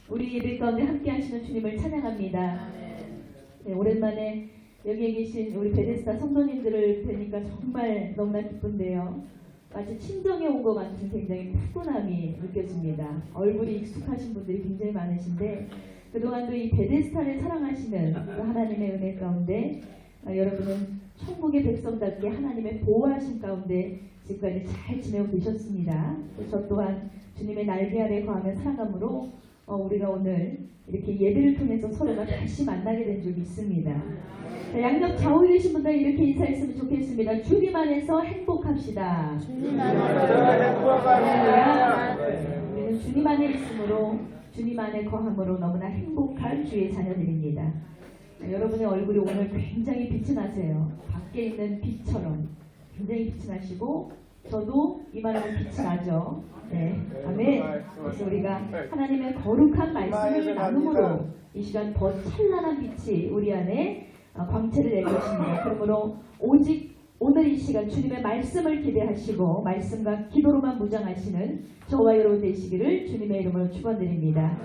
우리 예배 가운데 함께 하시는 주님을 찬양합니다. 네, 오랜만에 여기에 계신 우리 베데스다 성도님들을 뵈니까 정말 너무나 기쁜데요. 마치 친정에 온 것 같은 굉장히 푸근함이 느껴집니다. 얼굴이 익숙하신 분들이 굉장히 많으신데 그동안도 이 베데스다를 사랑하시는 그 하나님의 은혜 가운데 여러분은 천국의 백성답게 하나님의 보호하심 가운데 지금까지 잘 지내고 계셨습니다. 저 또한 주님의 날개 아래 거하며 살아감으로 우리가 오늘 이렇게 예배를 통해서 서로가 다시 만나게 된 줄 믿습니다. 자, 양옆 좌우에 계신 분들 이렇게 인사했으면 좋겠습니다. 주님 안에서 행복합시다. 주님 안에서 행복합시다. 우리는 주님 안에 있으므로 주님 안에 거함으로 너무나 행복한 주의 자녀들입니다. 여러분의 얼굴이 오늘 굉장히 빛이 나세요. 밖에 있는 빛처럼 굉장히 빛이 나시고 저도 이만하면 빛이 나죠. 네, 아멘. 그래서 우리가 하나님의 거룩한 말씀을 나눔으로 이 시간 더 찬란한 빛이 우리 안에 광채를 낼 것입니다. 그러므로 오직 오늘 이 시간 주님의 말씀을 기대하시고 말씀과 기도로만 무장하시는 저와 여러분 되시기를 주님의 이름으로 축원드립니다.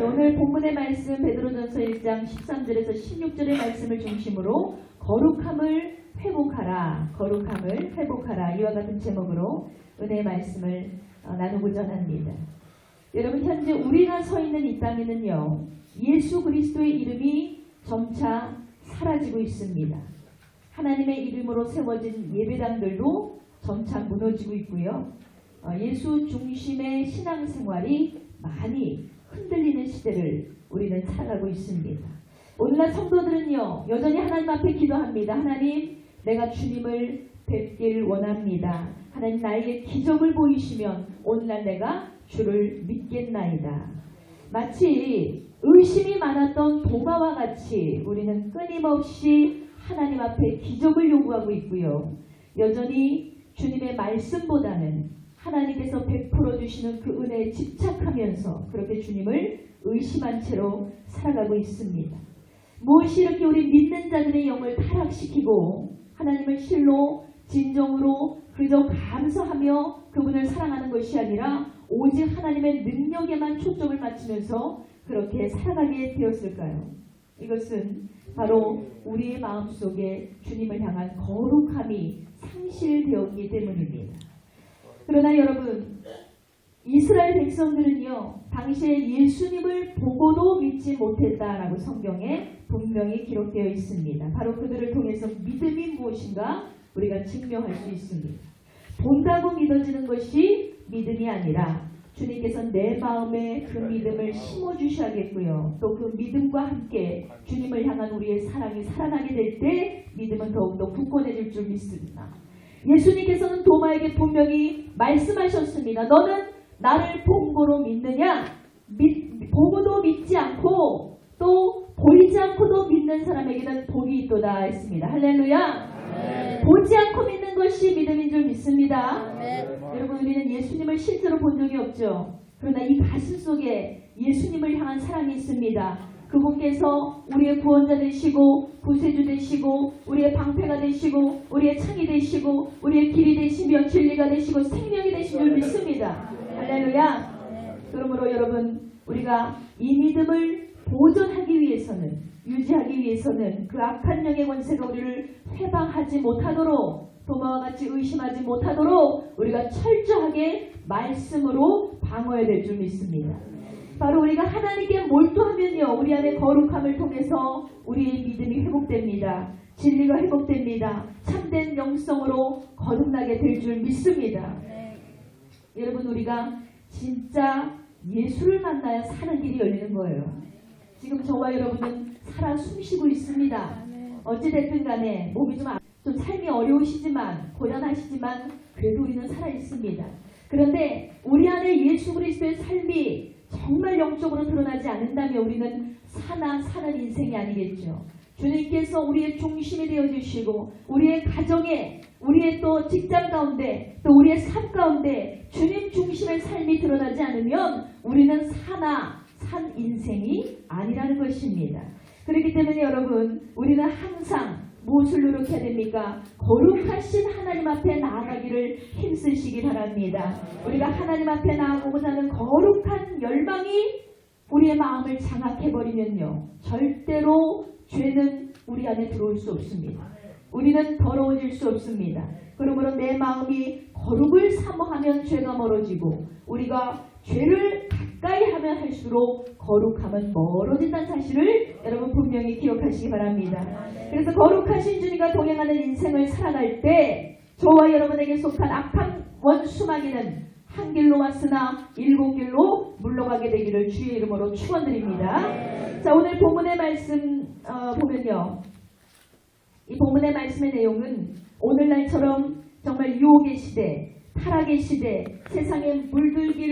오늘 본문의 말씀 베드로전서 1장 13절에서 16절의 말씀을 중심으로 거룩함을 회복하라, 거룩함을 회복하라 이와 같은 제목으로 은혜의 말씀을 나누고자 합니다. 여러분 현재 우리가 서 있는 이 땅에는요 예수 그리스도의 이름이 점차 사라지고 있습니다. 하나님의 이름으로 세워진 예배당들도 점차 무너지고 있고요. 예수 중심의 신앙생활이 많이 흔들리는 시대를 우리는 살아가고 있습니다. 오늘날 성도들은요 여전히 하나님 앞에 기도합니다. 하나님 내가 주님을 뵙길 원합니다. 하나님 나에게 기적을 보이시면 오늘날 내가 주를 믿겠나이다. 마치 의심이 많았던 도마와 같이 우리는 끊임없이 하나님 앞에 기적을 요구하고 있고요. 여전히 주님의 말씀보다는 하나님께서 베풀어 주시는 그 은혜에 집착하면서 그렇게 주님을 의심한 채로 살아가고 있습니다. 무엇이 이렇게 우리 믿는 자들의 영을 타락시키고 하나님을 실로 진정으로 그저 감사하며 그분을 사랑하는 것이 아니라 오직 하나님의 능력에만 초점을 맞추면서 그렇게 살아가게 되었을까요? 이것은 바로 우리의 마음속에 주님을 향한 거룩함이 상실되었기 때문입니다. 그러나 여러분 이스라엘 백성들은요 당시에 예수님을 보고도 믿지 못했다라고 성경에 분명히 기록되어 있습니다. 바로 그들을 통해서 믿음이 무엇인가 우리가 증명할 수 있습니다. 본다고 믿어지는 것이 믿음이 아니라 주님께서 내 마음에 그 믿음을 심어주셔야겠고요. 또 그 믿음과 함께 주님을 향한 우리의 사랑이 살아나게 될 때 믿음은 더욱더 굳건해질 줄 믿습니다. 예수님께서는 도마에게 분명히 말씀하셨습니다. 너는 나를 본고로 믿느냐? 보고도 믿지 않고 또 보이지 않고도 믿는 사람에게는 복이 있도다 했습니다. 할렐루야. 보지 않고 믿는 것이 믿음인 줄 믿습니다. 여러분 우리는 예수님을 실제로 본 적이 없죠. 그러나 이 가슴 속에 예수님을 향한 사랑이 있습니다. 그분께서 우리의 구원자 되시고 구세주 되시고 우리의 방패가 되시고 우리의 창이 되시고 우리의 길이 되시며 진리가 되시고 생명이 되신 줄 믿습니다. 할렐루야. 그러므로 여러분 우리가 이 믿음을 보존하기 위해서는 유지하기 위해서는 그 악한 영의 권세가 우리를 회방하지 못하도록 도마와 같이 의심하지 못하도록 우리가 철저하게 말씀으로 방어해야 될 줄 믿습니다. 바로 우리가 하나님께 몰두하면요 우리 안에 거룩함을 통해서 우리의 믿음이 회복됩니다. 진리가 회복됩니다. 참된 영성으로 거듭나게 될 줄 믿습니다. 여러분 우리가 진짜 예수를 만나야 사는 길이 열리는 거예요. 지금 저와 여러분은 살아 숨쉬고 있습니다. 어찌됐든 간에 몸이 좀 삶이 어려우시지만 고단하시지만 그래도 우리는 살아 있습니다. 그런데 우리 안에 예수 그리스도의 삶이 정말 영적으로 드러나지 않는다면 우리는 사는 인생이 아니겠죠. 주님께서 우리의 중심이 되어주시고 우리의 가정에 우리의 또 직장 가운데 또 우리의 삶 가운데 주님 중심의 삶이 드러나지 않으면 우리는 산 인생이 아니라는 것입니다. 그렇기 때문에 여러분 우리는 항상 무엇을 노력해야 됩니까? 거룩하신 하나님 앞에 나아가기를 힘쓰시기 바랍니다. 우리가 하나님 앞에 나아가고자 하는 거룩한 열망이 우리 우리의 마음을 장악해버리면요, 절대로 죄는 우리 안에 들어올 수 없습니다. 우리는 더러워질 수 없습니다. 그러므로 내 마음이 거룩을 사모하면 죄가 멀어지고, 우리가 죄를 가까이 하면 할수록 거룩함은 멀어진다는 사실을 여러분 분명히 기억하시기 바랍니다. 그래서 거룩하신 주님과 동행하는 인생을 살아갈 때 저와 여러분에게 속한 악한 원수마귀는 한 길로 왔으나 일곱 길로 물러가게 되기를 주의 이름으로 축원드립니다. 자, 오늘 본문의 말씀 보면요, 이 본문의 말씀의 내용은 오늘날처럼 정말 유혹의 시대, 타락의 시대, 세상에 물들기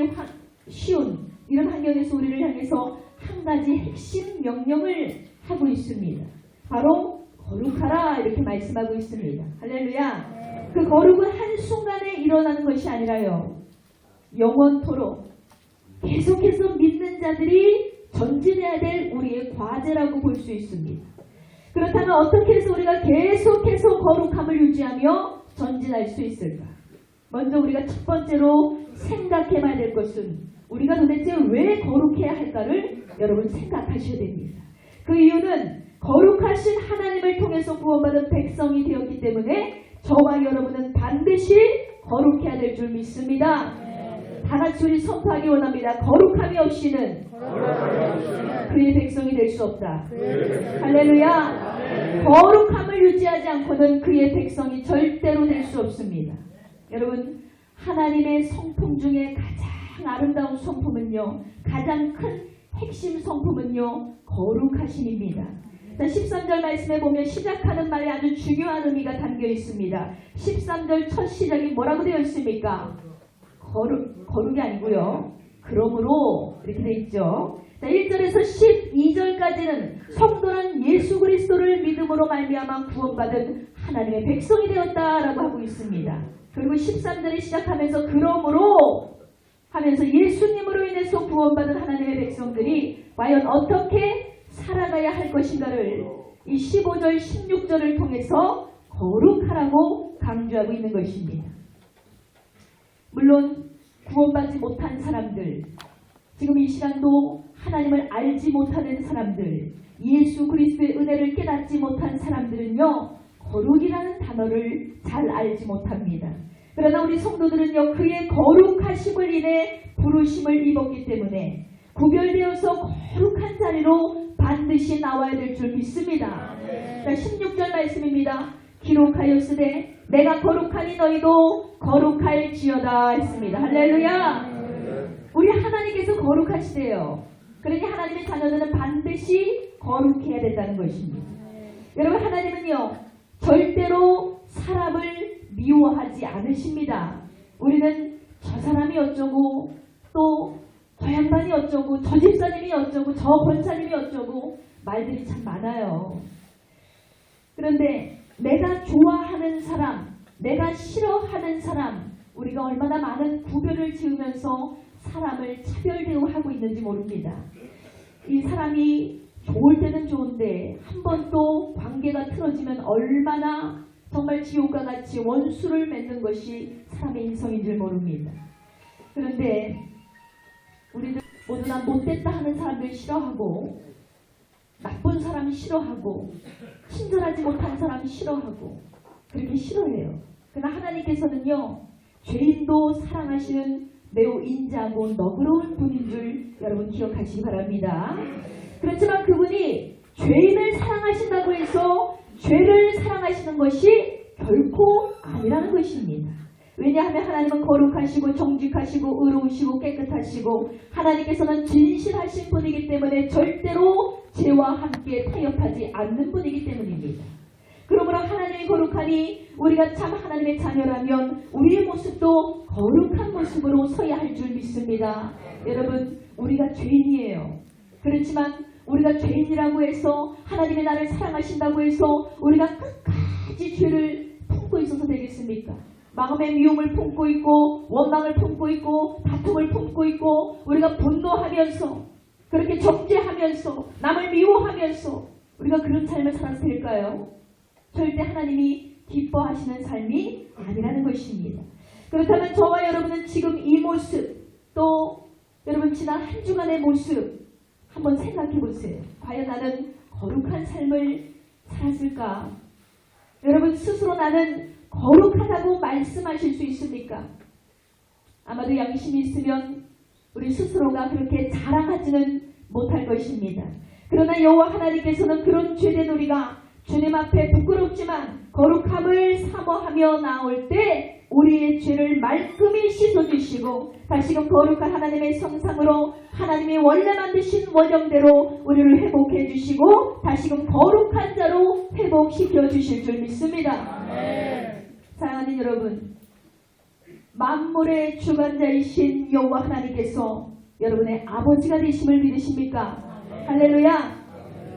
쉬운 이런 환경에서 우리를 향해서 한 가지 핵심 명령을 하고 있습니다. 바로 거룩하라, 이렇게 말씀하고 있습니다. 할렐루야. 그 거룩은 한순간에 일어나는 것이 아니라요, 영원토록 계속해서 믿는 자들이 전진해야 될 우리의 과제라고 볼 수 있습니다. 그렇다면 어떻게 해서 우리가 계속해서 거룩함을 유지하며 전진할 수 있을까? 먼저 우리가 첫 번째로 생각해 봐야 될 것은 우리가 도대체 왜 거룩해야 할까를 여러분 생각하셔야 됩니다. 그 이유는 거룩하신 하나님을 통해서 구원받은 백성이 되었기 때문에 저와 여러분은 반드시 거룩해야 될 줄 믿습니다. 다 같이 우리 선포하기 원합니다. 거룩함이 없이는 그의 백성이 될 수 없다. 할렐루야. 거룩함을 유지하지 않고는 그의 백성이 절대로 될 수 없습니다. 여러분, 하나님의 성품 중에 가장 아름다운 성품은요, 가장 큰 핵심 성품은요, 거룩하심입니다. 자, 13절 말씀에 보면 시작하는 말에 아주 중요한 의미가 담겨 있습니다. 13절 첫 시작이 뭐라고 되어 있습니까? 거룩이 아니고요, 그러므로 이렇게 되어 있죠. 자, 1절에서 12절까지는 성도는 예수 그리스도를 믿음으로 말미암아 구원받은 하나님의 백성이 되었다라고 하고 있습니다. 그리고 13절에 시작하면서 그러므로 하면서 예수님으로 인해서 구원받은 하나님의 백성들이 과연 어떻게 살아가야 할 것인가를 이 15절, 16절을 통해서 거룩하라고 강조하고 있는 것입니다. 물론 구원받지 못한 사람들, 지금 이 시간도 하나님을 알지 못하는 사람들, 예수 그리스도의 은혜를 깨닫지 못한 사람들은요, 거룩이라는 단어를 잘 알지 못합니다. 그러나 우리 성도들은요, 그의 거룩하심을 인해 부르심을 입었기 때문에 구별되어서 거룩한 자리로 반드시 나와야 될 줄 믿습니다. 자, 16절 말씀입니다. 기록하였으되 내가 거룩하니 너희도 거룩할지어다 했습니다. 할렐루야. 우리 하나님께서 거룩하시대요. 그러니 하나님의 자녀들은 반드시 거룩해야 된다는 것입니다. 여러분, 하나님은요, 절대로 사람을 미워하지 않으십니다. 우리는 저 사람이 어쩌고, 또 저 양반이 어쩌고, 저 집사님이 어쩌고, 저 권사님이 어쩌고 말들이 참 많아요. 그런데 내가 좋아하는 사람, 내가 싫어하는 사람, 우리가 얼마나 많은 구별을 지으면서 사람을 차별 대우하고 있는지 모릅니다. 이 사람이 좋을 때는 좋은데 한 번 또 관계가 틀어지면 얼마나 정말 지옥과 같이 원수를 맺는 것이 사람의 인성인 줄 모릅니다. 그런데 우리들 모두 다 못됐다 하는 사람들 싫어하고, 나쁜 사람 싫어하고, 친절하지 못한 사람 싫어하고, 그렇게 싫어해요. 그러나 하나님께서는요, 죄인도 사랑하시는 매우 인자하고 너그러운 분인 줄 여러분 기억하시기 바랍니다. 그렇지만 그분이 죄인을 사랑하신다고 해서 죄를 사랑하시는 것이 결코 아니라는 것입니다. 왜냐하면 하나님은 거룩하시고 정직하시고 의로우시고 깨끗하시고 하나님께서는 진실하신 분이기 때문에 절대로 죄와 함께 타협하지 않는 분이기 때문입니다. 그러므로 하나님이 거룩하니 우리가 참 하나님의 자녀라면 우리의 모습도 거룩한 모습으로 서야 할 줄 믿습니다. 여러분, 우리가 죄인이에요. 그렇지만 우리가 죄인이라고 해서 하나님의 나를 사랑하신다고 해서 우리가 끝까지 죄를 품고 있어서 되겠습니까? 마음의 미움을 품고 있고 원망을 품고 있고 다툼을 품고 있고 우리가 분노하면서 그렇게 적재하면서 남을 미워하면서 우리가 그런 삶을 살아도 될까요? 절대 하나님이 기뻐하시는 삶이 아니라는 것입니다. 그렇다면 저와 여러분은 지금 이 모습, 또 여러분 지난 한 주간의 모습, 한번 생각해 보세요. 과연 나는 거룩한 삶을 살았을까? 여러분 스스로 나는 거룩하다고 말씀하실 수 있습니까? 아마도 양심이 있으면 우리 스스로가 그렇게 자랑하지는 못할 것입니다. 그러나 여호와 하나님께서는 그런 죄된 우리가 주님 앞에 부끄럽지만 거룩함을 사모하며 나올 때 우리의 죄를 말끔히 씻어주시고 다시금 거룩한 하나님의 성상으로 하나님이 원래 만드신 원형대로 우리를 회복해 주시고 다시금 거룩한 자로 회복시켜 주실 줄 믿습니다. 사랑하는 여러분, 만물의 주관자이신 여호와 하나님께서 여러분의 아버지가 되심을 믿으십니까? 할렐루야.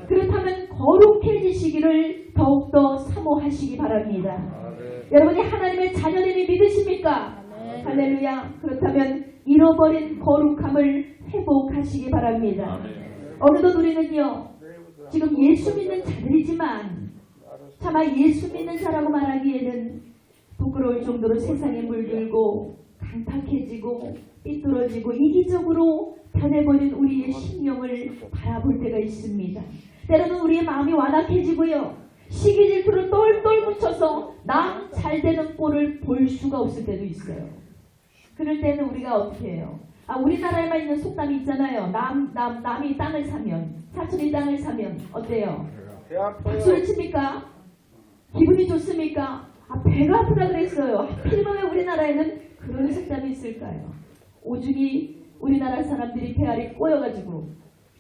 그렇다면 거룩해지시기를 더욱더 사모하시기 바랍니다. 여러분이 하나님의 자녀됨이 믿으십니까? 할렐루야. 그렇다면 잃어버린 거룩함을 회복하시기 바랍니다. 어느덧 우리는요 지금 예수 믿는 자들이지만 차마 예수 믿는 자라고 말하기에는 부끄러울 정도로 세상에 물들고 강팍해지고 삐뚤어지고 이기적으로 변해버린 우리의 심령을 바라볼 때가 있습니다. 때로는 우리의 마음이 완악해지고요. 시기 질투를 똘똘 뭉쳐서 남 잘되는 꼴을 볼 수가 없을 때도 있어요. 그럴 때는 우리가 어떻게 해요? 우리나라에만 있는 속담이 있잖아요. 남이 땅을 사면, 사촌이 땅을 사면 어때요? 박수를 칩니까? 기분이 좋습니까? 배가 아프다 그랬어요. 하필이면 왜 우리나라에는 그런 속담이 있을까요? 오죽이 우리나라 사람들이 배알이 꼬여가지고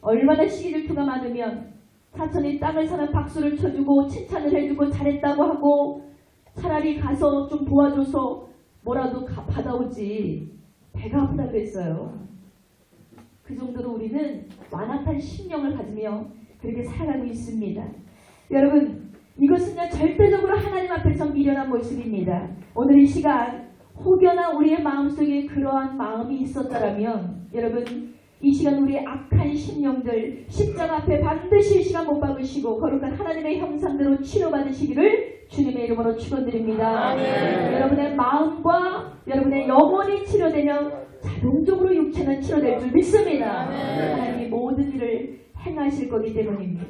얼마나 시기 질투가 많으면 사촌이 땅을 사면 박수를 쳐주고 칭찬을 해주고 잘했다고 하고 차라리 가서 좀 도와줘서 뭐라도 받아오지 배가 아프다 그랬어요. 그 정도로 우리는 완악한 심령을 가지며 그렇게 살아가고 있습니다. 여러분 이것은요 절대적으로 하나님 앞에서 미련한 모습입니다. 오늘 이 시간 혹여나 우리의 마음속에 그러한 마음이 있었다면 여러분 이 시간 우리의 악한 심령들 십자가 앞에 반드시 이 시간 못 박으시고 거룩한 하나님의 형상대로 치료받으시기를 주님의 이름으로 축원드립니다. 여러분의 마음과 여러분의 영혼이 치료되면 자동적으로 육체는 치료될 줄 믿습니다. 하나님이 모든 일을 행하실 거기 때문입니다.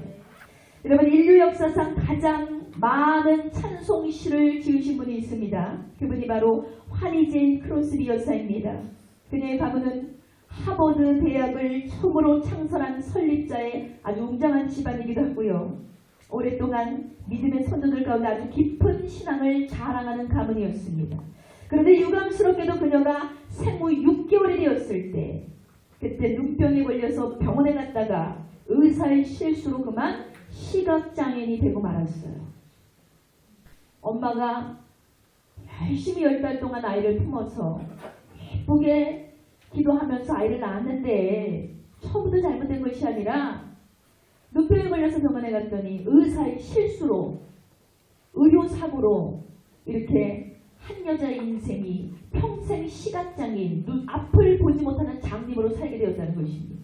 여러분 인류 역사상 가장 많은 찬송시를 지으신 분이 있습니다. 그분이 바로 환희제인 크로스비 여사입니다. 그녀의 가문은 하버드 대학을 처음으로 창설한 설립자의 아주 웅장한 집안이기도 하고요. 오랫동안 믿음의 선조들 가운데 아주 깊은 신앙을 자랑하는 가문이었습니다. 그런데 유감스럽게도 그녀가 생후 6개월이 되었을 때 그때 눈병에 걸려서 병원에 갔다가 의사의 실수로 그만 시각장애인이 되고 말았어요. 엄마가 열심히 10달 동안 아이를 품어서 예쁘게 기도하면서 아이를 낳았는데 처음부터 잘못된 것이 아니라 눈병에 걸려서 병원에 갔더니 의사의 실수로 의료사고로 이렇게 한 여자의 인생이 평생 시각장애인 눈 앞을 보지 못하는 장님으로 살게 되었다는 것입니다.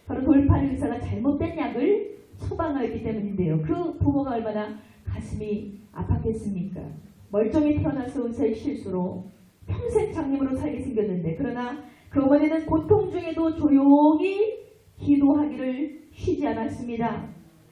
바로 돌팔이 의사가 잘못된 약을 처방하였기 때문인데요. 그 부모가 얼마나 가슴이 아팠겠습니까? 멀쩡히 태어나서 의사의 실수로 평생 장님으로 살게 생겼는데 그러나 그 어머니는 고통 중에도 조용히 기도하기를 쉬지 않았습니다.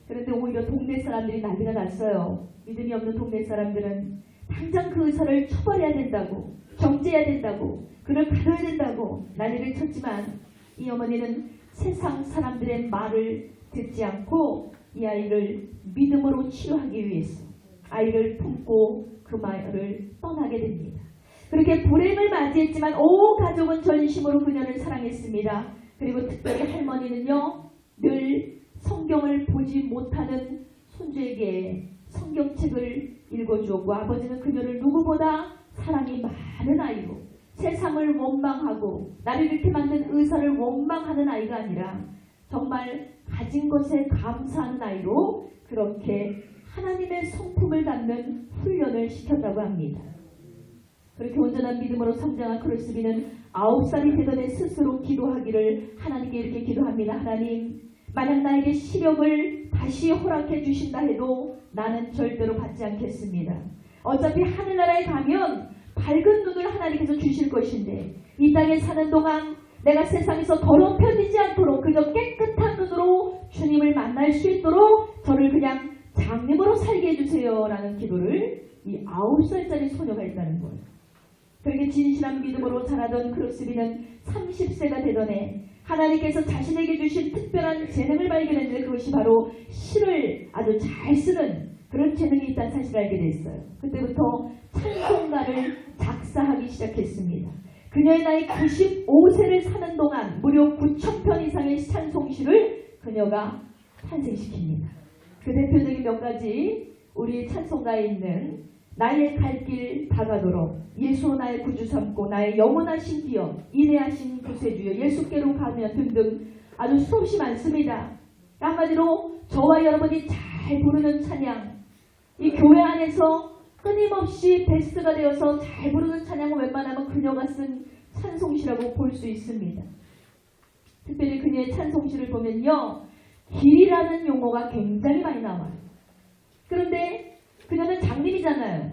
그런데 오히려 동네 사람들이 난리가 났어요. 믿음이 없는 동네 사람들은 당장 그 의사를 처벌해야 된다고 정죄해야 된다고 그를 가둬야 된다고 난리를 쳤지만 이 어머니는 세상 사람들의 말을 듣지 않고 이 아이를 믿음으로 치료하기 위해서 아이를 품고 그 마을을 떠나게 됩니다. 그렇게 불행을 맞이했지만 온 가족은 전심으로 그녀를 사랑했습니다. 그리고 특별히 할머니는요 늘 성경을 보지 못하는 손주에게 성경책을 읽어주었고 아버지는 그녀를 누구보다 사랑이 많은 아이로 세상을 원망하고 나를 이렇게 만든 의사를 원망하는 아이가 아니라 정말 가진 것에 감사하는 아이로 그렇게 하나님의 성품을 갖는 훈련을 시켰다고 합니다. 그렇게 온전한 믿음으로 성장한 크로스비는 9살이 되던 해 스스로 기도하기를 하나님께 이렇게 기도합니다. 하나님, 만약 나에게 시력을 다시 허락해 주신다 해도 나는 절대로 받지 않겠습니다. 어차피 하늘나라에 가면 밝은 눈을 하나님께서 주실 것인데 이 땅에 사는 동안 내가 세상에서 더럽혀지지 않도록 그저 깨끗한 눈으로 그냥 장님으로 살게 해주세요 라는 기도를 이 9살짜리 소녀가 했다는 거예요. 그렇게 진실한 믿음으로 자라던 크로스비는 30세가 되던 해 하나님께서 자신에게 주신 특별한 재능을 발견했는데 그것이 바로 시를 아주 잘 쓰는 그런 재능이 있다는 사실을 알게 됐어요. 그때부터 찬송가를 작사하기 시작했습니다. 그녀의 나이 95세를 사는 동안 무려 9,000편 이상의 찬송시를 그녀가 탄생시킵니다. 그 대표적인 몇 가지 우리 찬송가에 있는 나의 갈 길 다가도록 예수 나의 구주 삼고 나의 영원하신 기업 인내하신 구세주여 예수께로 가면 등등 아주 수없이 많습니다. 한마디로 저와 여러분이 잘 부르는 찬양, 이 교회 안에서 끊임없이 베스트가 되어서 잘 부르는 찬양은 웬만하면 그녀가 쓴 찬송시라고 볼 수 있습니다. 특별히 그녀의 찬송시를 보면요, 길이라는 용어가 굉장히 많이 나와요. 그런데 그녀는 장님이잖아요.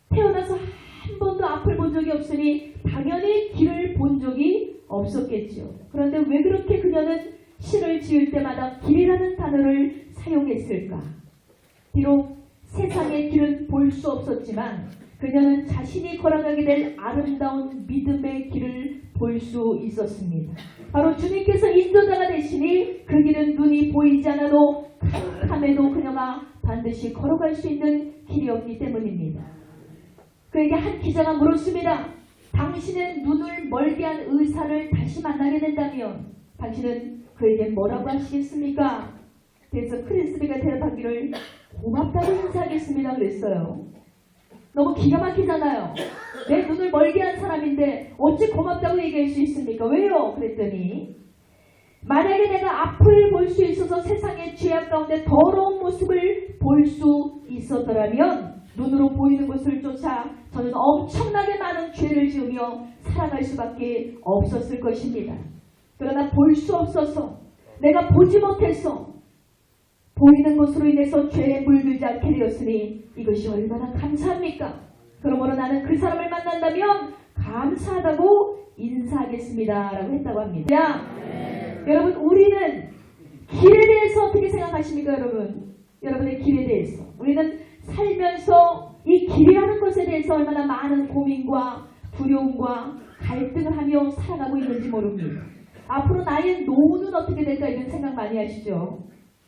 태어나서 한 번도 앞을 본 적이 없으니 당연히 길을 본 적이 없었겠죠. 그런데 왜 그렇게 그녀는 시를 지을 때마다 길이라는 단어를 사용했을까? 비록 세상의 길은 볼 수 없었지만 그녀는 자신이 걸어가게 될 아름다운 믿음의 길을 볼 수 있었습니다. 바로 주님께서 인도자가 되시니 그 길은 눈이 보이지 않아도 캄캄해도 그녀가 반드시 걸어갈 수 있는 길이었기 때문입니다. 그에게 한 기자가 물었습니다. 당신의 눈을 멀게 한 의사를 다시 만나게 된다면 당신은 그에게 뭐라고 하시겠습니까? 그래서 크리스비가 대답하기를 고맙다고 인사하겠습니다 그랬어요. 너무 기가 막히잖아요. 내 눈을 멀게 한 사람인데 어찌 고맙다고 얘기할 수 있습니까? 왜요? 그랬더니 만약에 내가 앞을 볼 수 있어서 세상의 죄악 가운데 더러운 모습을 볼 수 있었더라면 눈으로 보이는 것을 쫓아 저는 엄청나게 많은 죄를 지으며 살아갈 수밖에 없었을 것입니다. 그러나 볼 수 없어서 내가 보지 못해서 보이는 것으로 인해서 죄에 물들지 않게 되었으니 이것이 얼마나 감사합니까? 그러므로 나는 그 사람을 만난다면 감사하다고 인사하겠습니다 라고 했다고 합니다. 여러분, 우리는 길에 대해서 어떻게 생각하십니까? 여러분의 길에 대해서 우리는 살면서 이 길이라는 것에 대해서 얼마나 많은 고민과 두려움과 갈등을 하며 살아가고 있는지 모릅니다. 앞으로 나의 노후는 어떻게 될까 이런 생각 많이 하시죠.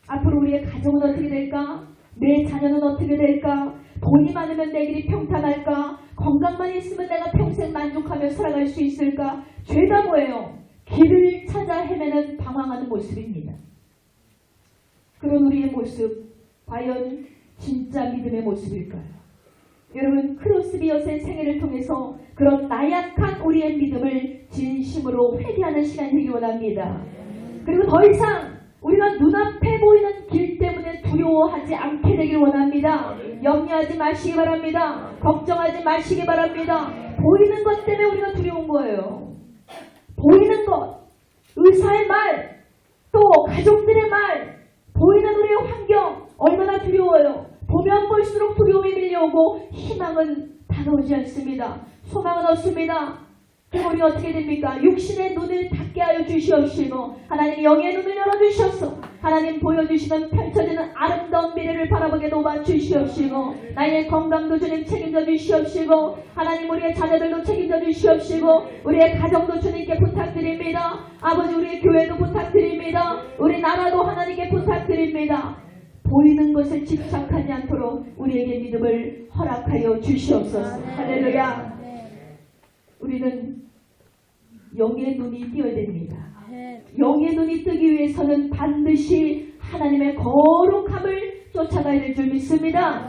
앞으로 우리의 가정은 어떻게 될까? 내 자녀는 어떻게 될까? 돈이 많으면 내 길이 평탄할까? 건강만 있으면 내가 평생 만족하며 살아갈 수 있을까? 죄가 뭐예요? 길을 찾아 헤매는 방황하는 모습입니다. 그런 우리의 모습, 과연 진짜 믿음의 모습일까요? 여러분, 크로스비 여사의 생애를 통해서 그런 나약한 우리의 믿음을 진심으로 회개하는 시간이 되기 원합니다. 그리고 더 이상 우리가 눈앞에 보이는 길 때문에 두려워하지 않게 되길 원합니다. 염려하지 마시기 바랍니다. 걱정하지 마시기 바랍니다. 보이는 것 때문에 우리가 두려운 거예요. 보이는 것, 의사의 말, 또 가족들의 말, 보이는 우리의 환경 얼마나 두려워요. 보면 볼수록 두려움이 밀려오고 희망은 다가오지 않습니다. 소망은 없습니다. 그럼 우리 어떻게 됩니까? 육신의 눈을 닫게 하여 주시옵시고 하나님이 영의 눈을 열어주셔서 하나님 보여주시는 펼쳐지는 아름다운 미래를 바라보게 도와주시옵시고 나의 건강도 주님 책임져 주시옵시고 하나님 우리의 자녀들도 책임져 주시옵시고 우리의 가정도 주님께 부탁드립니다. 아버지 우리의 교회도 부탁드립니다. 우리 나라도 하나님께 부탁드립니다. 보이는 것에 집착하지 않도록 우리에게 믿음을 허락하여 주시옵소서. 할렐루야. 우리는 영의 눈이 띄어야 됩니다. 영의 눈이 뜨기 위해서는 반드시 하나님의 거룩함을 쫓아가야 될 줄 믿습니다.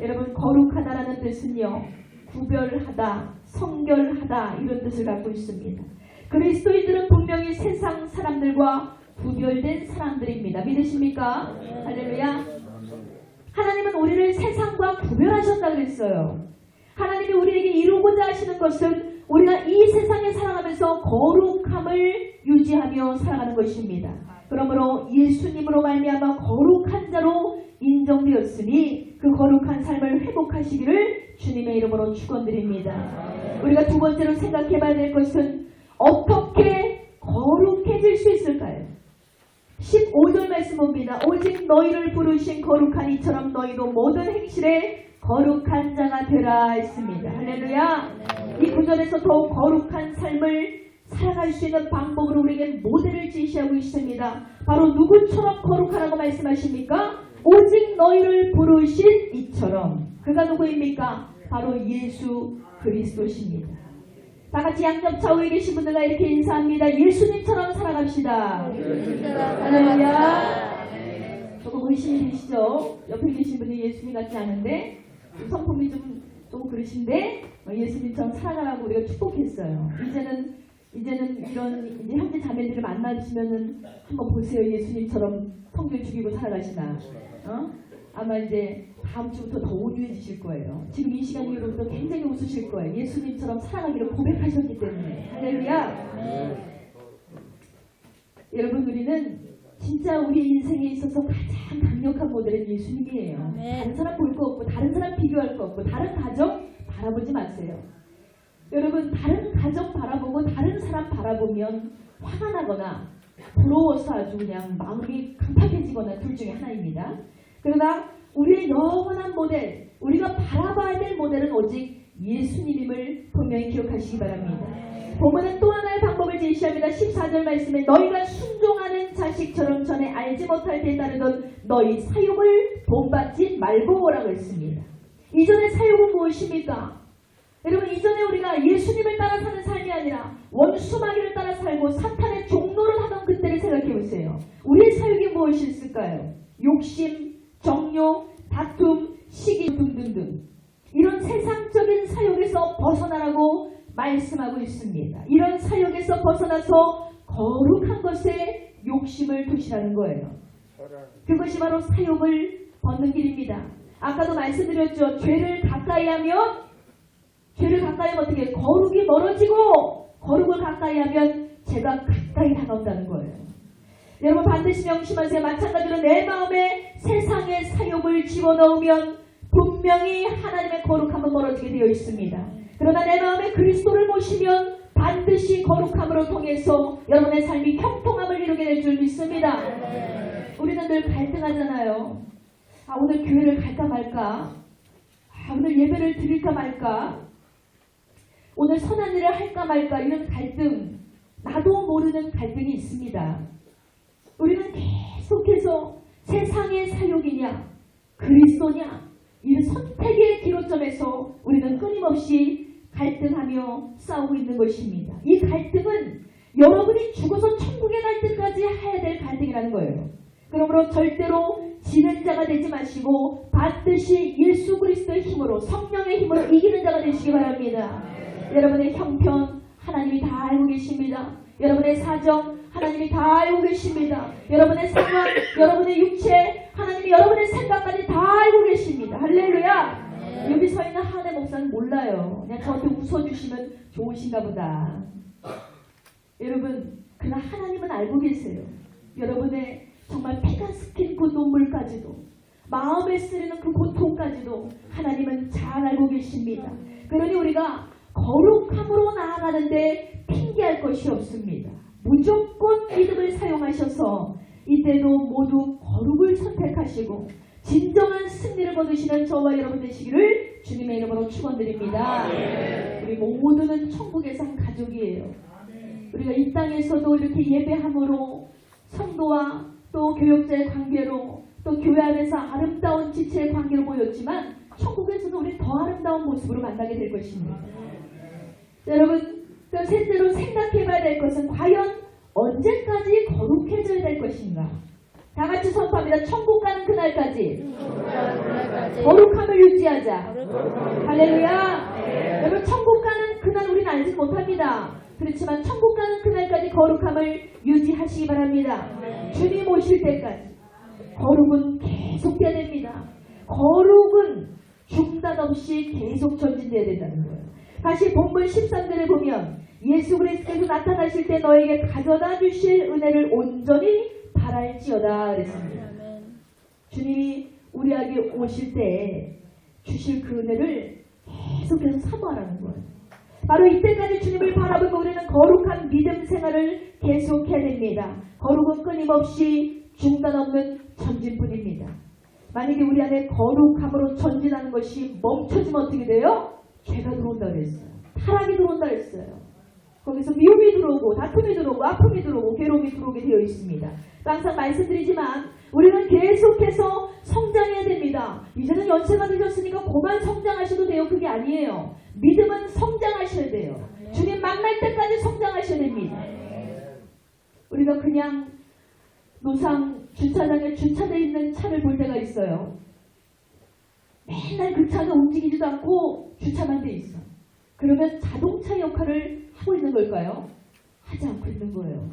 여러분, 거룩하다라는 뜻은요, 구별하다, 성결하다 이런 뜻을 갖고 있습니다. 그리스도인들은 분명히 세상 사람들과 구별된 사람들입니다. 믿으십니까? 할렐루야. 하나님은 우리를 세상과 구별하셨다 그랬어요. 하나님이 우리에게 이루고자 하시는 것은 우리가 이 세상에 살아가면서 거룩함을 유지하며 살아가는 것입니다. 그러므로 예수님으로 말미암아 거룩한 자로 인정되었으니 그 거룩한 삶을 회복하시기를 주님의 이름으로 축원드립니다. 우리가 두 번째로 생각해 봐야 될 것은 어떻게 거룩해질 수 있을까요? 15절 말씀 봅니다. 오직 너희를 부르신 거룩한 이처럼 너희도 모든 행실에 거룩한 자가 되라 했습니다. 할렐루야. 이 구절에서 더욱 거룩한 삶을 살아갈 수 있는 방법으로 우리에게 모델을 제시하고 있습니다. 바로 누구처럼 거룩하라고 말씀하십니까? 오직 너희를 부르신 이처럼. 그가 누구입니까? 바로 예수 그리스도십니다. 다 같이 양옆 좌우에 계신 분들과 이렇게 인사합니다. 예수님처럼 살아갑시다. 할렐루야. 조금 의심이 되시죠? 옆에 계신 분이 예수님 같지 않은데 성품이 좀 그러신데 예수님처럼 살아가라고 우리가 축복했어요. 이제는 이런 이제 형제 자매들을 만나시면은 한번 보세요. 예수님처럼 성경 죽이고 살아가시나. 아마 이제 다음 주부터 더 온유해지실 거예요. 지금 이 시간 이후로부터 굉장히 웃으실 거예요. 예수님처럼 살아가기를 고백하셨기 때문에. 할렐루야. 여러분, 우리는 진짜 우리 인생에 있어서 가장 강력한 모델은 예수님이에요. 다른 사람 볼 거 없고 다른 사람 비교할 거 없고 다른 가정 바라보지 마세요. 여러분, 다른 가정 바라보고 다른 사람 바라보면 화가 나거나 부러워서 아주 그냥 마음이 강팍해지거나 둘 중에 하나입니다. 그러나 우리의 영원한 모델, 우리가 바라봐야 될 모델은 오직 예수님임을 분명히 기억하시기 바랍니다. 본문은 또 하나의 방법을 제시합니다. 14절 말씀에 너희가 순종하는 자식처럼 전에 알지 못할 때 따르던 너희 사욕을 본받지 말고라고 했습니다. 이전의 사욕은 무엇입니까? 여러분, 이전에 우리가 예수님을 따라 사는 삶이 아니라 원수마귀를 따라 살고 사탄의 종노를 하던 그때를 생각해 보세요. 우리의 사욕이 무엇이었을까요? 욕심, 정욕, 다툼, 시기 등등등. 이런 세상적인 사욕에서 벗어나라고 말씀하고 있습니다. 이런 사욕에서 벗어나서 거룩한 것에 욕심을 두시라는 거예요. 그것이 바로 사욕을 벗는 길입니다. 아까도 말씀드렸죠. 죄를 가까이 하면 어떻게 거룩이 멀어지고 거룩을 가까이 하면 죄가 가까이 다가온다는 거예요. 여러분, 반드시 명심하세요. 마찬가지로 내 마음에 세상의 사욕을 집어넣으면 분명히 하나님의 거룩함은 멀어지게 되어 있습니다. 그러나 내 마음에 그리스도를 모시면 반드시 거룩함으로 통해서 여러분의 삶이 형통함을 이루게 될 줄 믿습니다. 우리는 늘 갈등하잖아요. 오늘 교회를 갈까 말까? 오늘 예배를 드릴까 말까? 오늘 선한 일을 할까 말까? 이런 갈등, 나도 모르는 갈등이 있습니다. 우리는 계속해서 세상의 사욕이냐 그리스도냐 이 선택의 기로점에서 우리는 끊임없이 갈등하며 싸우고 있는 것입니다. 이 갈등은 여러분이 죽어서 천국에 갈 때까지 해야 될 갈등이라는 거예요. 그러므로 절대로 지는 자가 되지 마시고 반드시 예수 그리스도의 힘으로, 성령의 힘으로 이기는 자가 되시기 바랍니다. 여러분의 형편 하나님이 다 알고 계십니다. 여러분의 사정 하나님이 다 알고 계십니다. 여러분의 상황, 여러분의 육체 하나님이 여러분의 생각까지 다 알고 계십니다. 할렐루야. 여기 서 있는 하나의 목사는 몰라요. 그냥 저한테 웃어주시면 좋으신가 보다. 여러분, 그러나 하나님은 알고 계세요. 여러분의 정말 피가 스킨 그 눈물까지도, 마음에 쓰리는 그 고통까지도 하나님은 잘 알고 계십니다. 그러니 우리가 거룩함으로 나아가는데 핑계할 것이 없습니다. 무조건 믿음을 사용하셔서 이때도 모두 거룩을 선택하시고 진정한 승리를 거두시는 저와 여러분 되시기를 주님의 이름으로 축원드립니다. 우리 모두는 천국에서 한 가족이에요. 우리가 이 땅에서도 이렇게 예배함으로 성도와 또 교역자의 관계로 또 교회 안에서 아름다운 지체의 관계로 보였지만 천국에서도 우리 더 아름다운 모습으로 만나게 될 것입니다. 여러분, 또 셋째로 생각해봐야 될 것은 과연 언제까지 거룩해져야 될 것인가? 다 같이 선포합니다. 천국 가는 그날까지 거룩함을 유지하자. 할렐루야. 여러분, 천국 가는 그날 우리는 알지 못합니다. 그렇지만 천국 가는 그날까지 거룩함을 유지하시기 바랍니다. 주님 오실 때까지 거룩은 계속돼야 됩니다. 거룩은 중단 없이 계속 전진돼야 된다는 거예요. 다시 본문 13절에 보면 예수 그리스도께서 나타나실 때 너에게 가져다 주실 은혜를 온전히 바랄지어다 그랬습니다. 주님이 우리에게 오실 때 주실 그 은혜를 계속해서 사모하라는 거예요. 바로 이때까지 주님을 바라보고 우리는 거룩한 믿음 생활을 계속해야 됩니다. 거룩은 끊임없이 중단 없는 전진뿐입니다. 만약에 우리 안에 거룩함으로 전진하는 것이 멈춰지면 어떻게 돼요? 죄가 들어온다 그랬어요. 타락이 들어온다 그랬어요. 거기서 미움이 들어오고 다툼이 들어오고 아픔이 들어오고 괴로움이 들어오게 되어 있습니다. 항상 말씀드리지만 우리는 계속해서 성장해야 됩니다. 이제는 연세가 되셨으니까 그만 성장하셔도 돼요. 그게 아니에요. 믿음은 성장하셔야 돼요. 주님 만날 때까지 성장하셔야 됩니다. 우리가 그냥 노상 주차장에 주차되어 있는 차를 볼 때가 있어요. 맨날 그 차는 움직이지도 않고 주차만 돼 있어. 그러면 자동차 역할을 하고 있는 걸까요? 하지 않고 있는 거예요.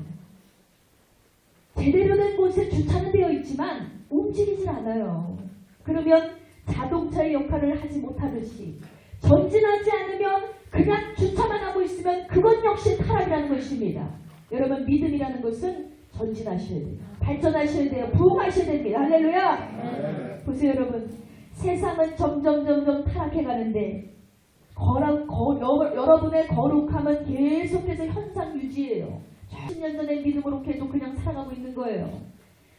제대로 된 곳에 주차는 되어 있지만 움직이질 않아요. 그러면 자동차의 역할을 하지 못하듯이 전진하지 않으면 그냥 주차만 하고 있으면 그것 역시 타락이라는 것입니다. 여러분 믿음이라는 것은 전진하셔야 돼요. 발전하셔야 돼요. 부흥하셔야 됩니다. 할렐루야. 보세요 여러분. 세상은 점점 타락해 가는데 여러분의 거룩함은 계속해서 현상 유지예요. 10년 전의 믿음으로 계속 그냥 살아가고 있는 거예요.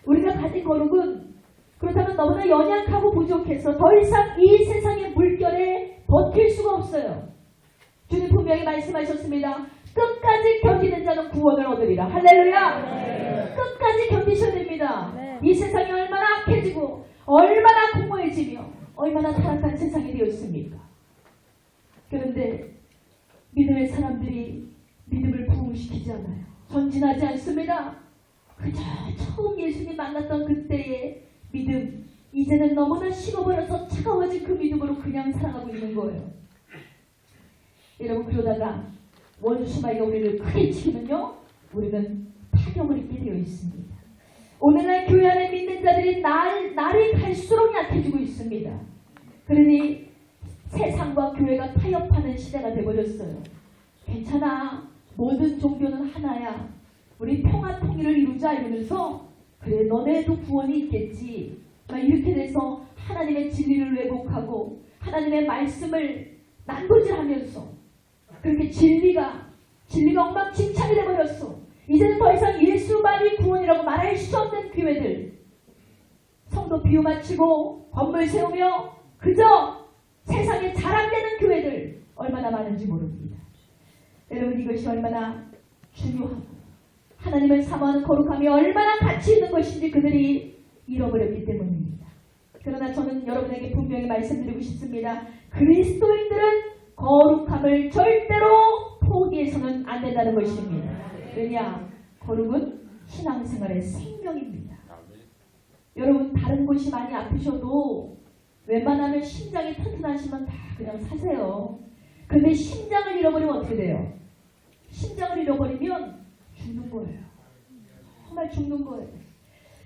우리가 가진 거룩은 그렇다면 너무나 연약하고 부족해서 더 이상 이 세상의 물결에 버틸 수가 없어요. 주님 분명히 말씀하셨습니다. 끝까지 견디는 자는 구원을 얻으리라. 할렐루야. 끝까지 견디셔야 됩니다. 이 세상이 얼마나 악해지고 얼마나 공허해지며 얼마나 타락한 세상이 되었습니까? 그런데 믿음의 사람들이 믿음을 부흥시키지 않아요. 전진하지 않습니다. 그저 처음 예수님 만났던 그때의 믿음, 이제는 너무나 식어버려서 차가워진 그 믿음으로 그냥 살아가고 있는 거예요. 여러분 그러다가 원수마귀가 우리를 크게 치면요, 우리는 타격을 입게 되어 있습니다. 오늘날 교회 안에 믿는 자들이 날이 갈수록 약해지고 있습니다. 그러니 세상과 교회가 타협하는 시대가 되어버렸어요. 괜찮아. 모든 종교는 하나야. 우리 평화 통일을 이루자 이러면서 그래 너네도 구원이 있겠지. 막 이렇게 돼서 하나님의 진리를 왜곡하고 하나님의 말씀을 난도질하면서 그렇게 진리가 엉망진창이 되어버렸어. 이제는 더 이상 예수만이 구원이라고 말할 수 없는 교회들. 성도 비유 마치고 건물 세우며 그저 세상에 자랑되는 교회들 얼마나 많은지 모릅니다. 여러분 이것이 얼마나 중요하고 하나님을 사모하는 거룩함이 얼마나 가치 있는 것인지 그들이 잃어버렸기 때문입니다. 그러나 저는 여러분에게 분명히 말씀드리고 싶습니다. 그리스도인들은 거룩함을 절대로 포기해서는 안 된다는 것입니다. 왜냐? 거룩은 신앙생활의 생명입니다. 여러분 다른 곳이 많이 아프셔도 웬만하면 심장이 튼튼하시면 다 그냥 사세요. 근데 심장을 잃어버리면 어떻게 돼요? 심장을 잃어버리면 죽는 거예요. 정말 죽는 거예요.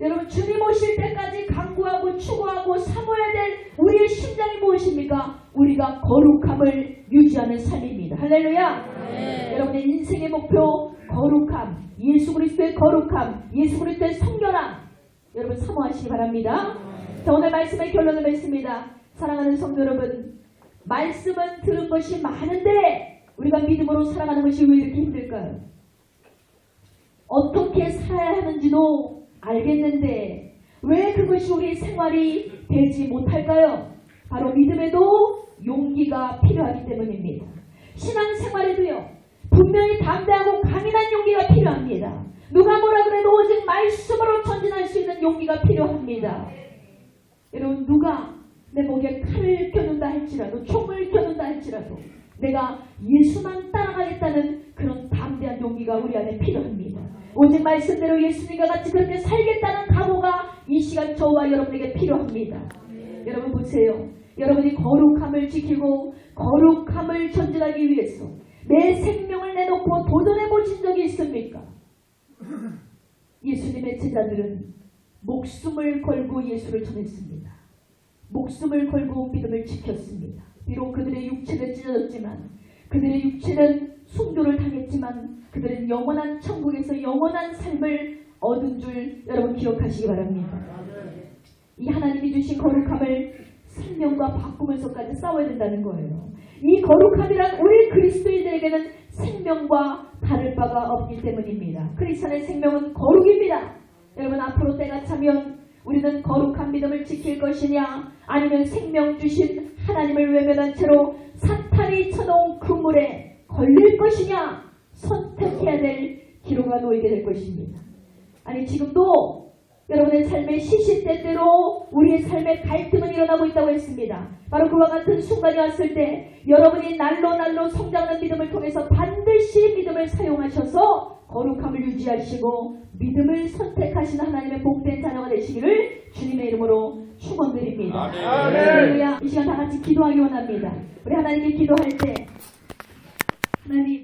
여러분 주님 오실 때까지 간구하고 추구하고 사모해야 될 우리의 심장이 무엇입니까? 우리가 거룩함을 유지하는 삶입니다. 할렐루야. 네. 여러분의 인생의 목표 거룩함, 예수 그리스도의 거룩함, 예수 그리스도의 성결함 여러분 사모하시기 바랍니다. 자, 오늘 말씀의 결론을 맺습니다. 사랑하는 성도 여러분, 말씀은 들은 것이 많은데 우리가 믿음으로 살아가는 것이 왜 이렇게 힘들까요? 어떻게 살아야 하는지도 알겠는데 왜 그것이 우리 생활이 되지 못할까요? 바로 믿음에도 용기가 필요하기 때문입니다. 신앙생활에도요, 분명히 담대하고 강인한 용기가 필요합니다. 누가 뭐라 그래도 오직 말씀으로 전진할 수 있는 용기가 필요합니다. 여러분 누가 내 목에 칼을 껴눈다 할지라도 총을 껴눈다 할지라도 내가 예수만 따라가겠다는 그런 담대한 용기가 우리 안에 필요합니다. 오직 말씀대로 예수님과 같이 그렇게 살겠다는 각오가 이 시간 저와 여러분에게 필요합니다. 여러분 보세요. 여러분이 거룩함을 지키고 거룩함을 전진하기 위해서 내 생명을 내놓고 도전해 보신 적이 있습니까? 예수님의 제자들은 목숨을 걸고 예수를 전했습니다. 목숨을 걸고 믿음을 지켰습니다. 비록 그들의 육체는 찢어졌지만 그들의 육체는 순교를 당했지만 그들은 영원한 천국에서 영원한 삶을 얻은 줄 여러분 기억하시기 바랍니다. 이 하나님이 주신 거룩함을 생명과 바꾸면서까지 싸워야 된다는 거예요. 이 거룩함이란 우리 그리스도인들에게는 생명과 다를 바가 없기 때문입니다. 크리스천의 생명은 거룩입니다. 여러분, 앞으로 때가 차면 우리는 거룩한 믿음을 지킬 것이냐, 아니면 생명 주신 하나님을 외면한 채로 사탄이 쳐놓은 그물에 걸릴 것이냐, 선택해야 될 기로가 놓이게 될 것입니다. 아니, 지금도 여러분의 삶의 시시때때로 우리의 삶의 갈등은 일어나고 있다고 했습니다. 바로 그와 같은 순간이 왔을 때 여러분이 날로 성장하는 믿음을 통해서 반드시 믿음을 사용하셔서 거룩함을 유지하시고 믿음을 선택하시는 하나님의 복된 자녀가 되시기를 주님의 이름으로 축원드립니다. 할렐루야. 이 시간 다 같이 기도하기 원합니다. 우리 하나님께 기도할 때 하나님